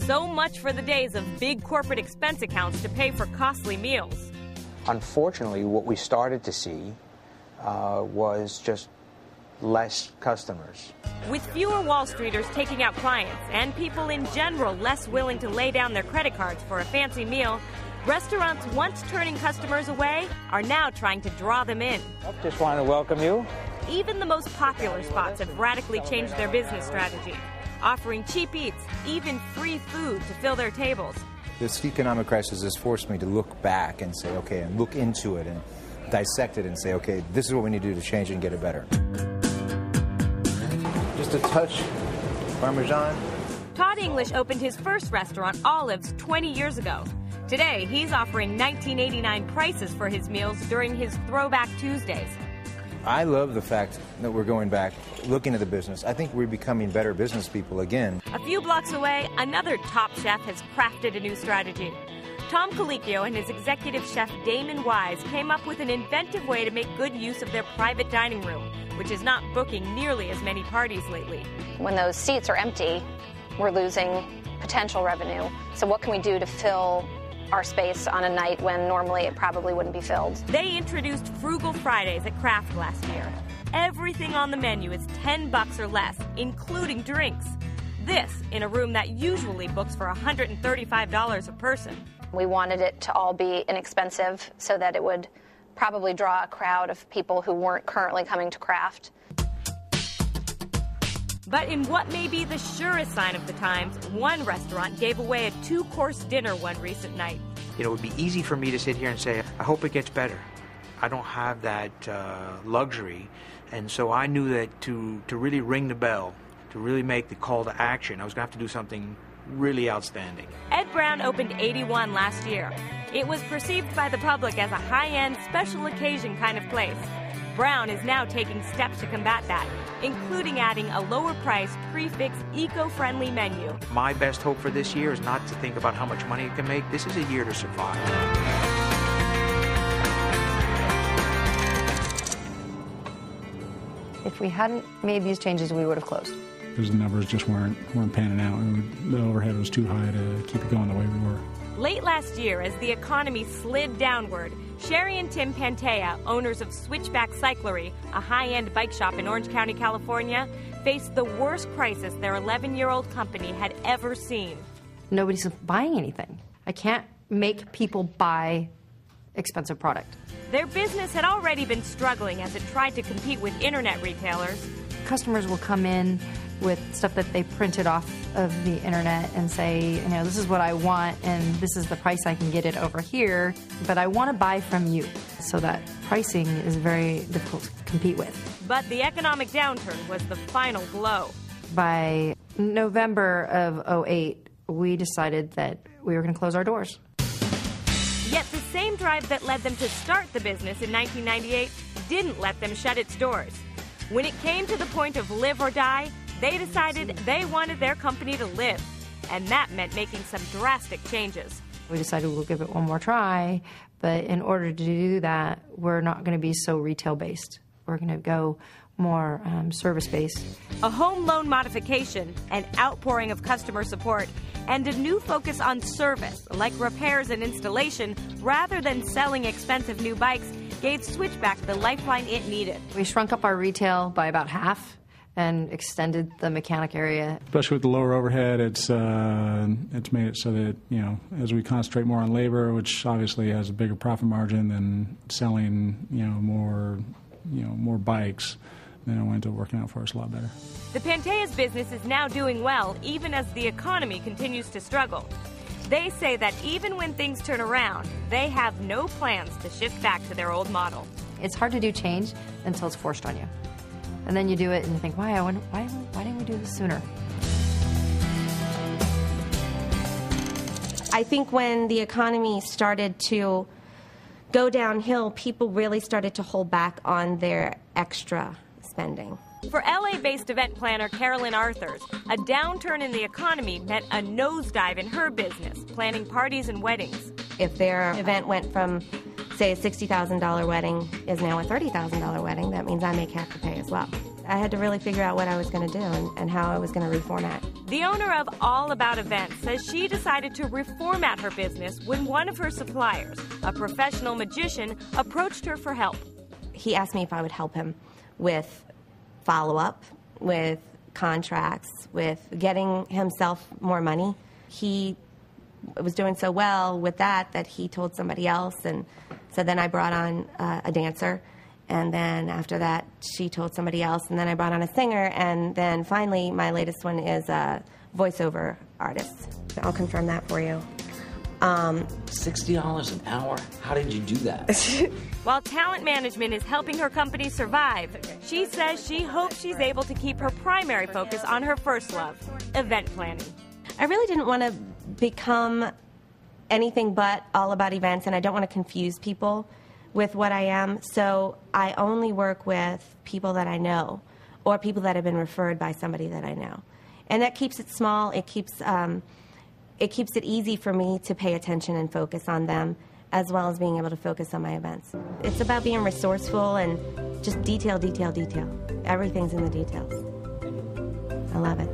So much for the days of big corporate expense accounts to pay for costly meals. Unfortunately, what we started to see was just less customers. With fewer Wall Streeters taking out clients and people in general less willing to lay down their credit cards for a fancy meal, restaurants once turning customers away are now trying to draw them in. Just want to welcome you. Even the most popular spots have radically changed their business strategy, offering cheap eats, even free food to fill their tables. This economic crisis has forced me to look back and say, okay, and look into it and dissect it and say, okay, this is what we need to do to change it and get it better. Just a touch Parmesan. Todd English opened his first restaurant, Olives, 20 years ago. Today, he's offering $19.89 prices for his meals during his Throwback Tuesdays. I love the fact that we're going back, looking at the business. I think we're becoming better business people again. A few blocks away, another top chef has crafted a new strategy. Tom Colicchio and his executive chef Damon Wise came up with an inventive way to make good use of their private dining room, which is not booking nearly as many parties lately. When those seats are empty, we're losing potential revenue. So what can we do to fill our space on a night when normally it probably wouldn't be filled? They introduced Frugal Fridays at Kraft last year. Everything on the menu is $10 or less, including drinks. This in a room that usually books for $135 a person. We wanted it to all be inexpensive so that it would probably draw a crowd of people who weren't currently coming to Kraft. But in what may be the surest sign of the times, one restaurant gave away a 2-course dinner one recent night. You know, it would be easy for me to sit here and say, I hope it gets better. I don't have that luxury. And so I knew that to really ring the bell, to really make the call to action, I was going to have to do something really outstanding. Ed Brown opened 81 last year. It was perceived by the public as a high-end, special occasion kind of place. Brown is now taking steps to combat that, including adding a lower-priced, prefix, eco-friendly menu. My best hope for this year is not to think about how much money it can make. This is a year to survive. If we hadn't made these changes, we would have closed. Because the numbers just weren't panning out, and the overhead was too high to keep it going the way we were. Late last year, as the economy slid downward, Sherry and Tim Pantea, owners of Switchback Cyclery, a high-end bike shop in Orange County, California, faced the worst crisis their 11-year-old company had ever seen. Nobody's buying anything. I can't make people buy expensive product. Their business had already been struggling as it tried to compete with internet retailers. Customers will come in with stuff that they printed off of the internet and say, you know, this is what I want and this is the price I can get it over here, but I want to buy from you. So that pricing is very difficult to compete with. But the economic downturn was the final blow. By November of 2008, we decided that we were going to close our doors. Yet the same drive that led them to start the business in 1998 didn't let them shut its doors. When it came to the point of live or die, they decided they wanted their company to live, and that meant making some drastic changes. We decided we'll give it one more try, but in order to do that, we're not going to be so retail-based. We're going to go more service-based. A home loan modification, an outpouring of customer support, and a new focus on service, like repairs and installation, rather than selling expensive new bikes, gave Switchback the lifeline it needed. We shrunk up our retail by about half and extended the mechanic area. Especially with the lower overhead, it's made it so that, you know, as we concentrate more on labor, which obviously has a bigger profit margin than selling, more bikes, then it went to working out for us a lot better. The Pantea's business is now doing well, even as the economy continues to struggle. They say that even when things turn around, they have no plans to shift back to their old model. It's hard to do change until it's forced on you. And then you do it and you think, why didn't we do this sooner? I think when the economy started to go downhill, people really started to hold back on their extra spending. For LA-based event planner Carolyn Arthurs, a downturn in the economy meant a nosedive in her business, planning parties and weddings. If their event went from, say, a $60,000 wedding is now a $30,000 wedding, that means I may have to pay as well. I had to really figure out what I was going to do and how I was going to reformat. The owner of All About Events says she decided to reformat her business when one of her suppliers, a professional magician, approached her for help. He asked me if I would help him with follow-up, with contracts, with getting himself more money. He was doing so well with that he told somebody else, and so then I brought on a dancer, and then after that she told somebody else, and then I brought on a singer, and then finally my latest one is a voiceover artist. I'll confirm that for you. $60 an hour? How did you do that? While talent management is helping her company survive, she says she hopes she's able to keep her primary focus on her first love, event planning. I really didn't want to become anything but all about events, and I don't want to confuse people with what I am, so I only work with people that I know or people that have been referred by somebody that I know. And that keeps it small. It keeps it easy for me to pay attention and focus on them, as well as being able to focus on my events. It's about being resourceful and just detail, detail, detail. Everything's in the details. I love it.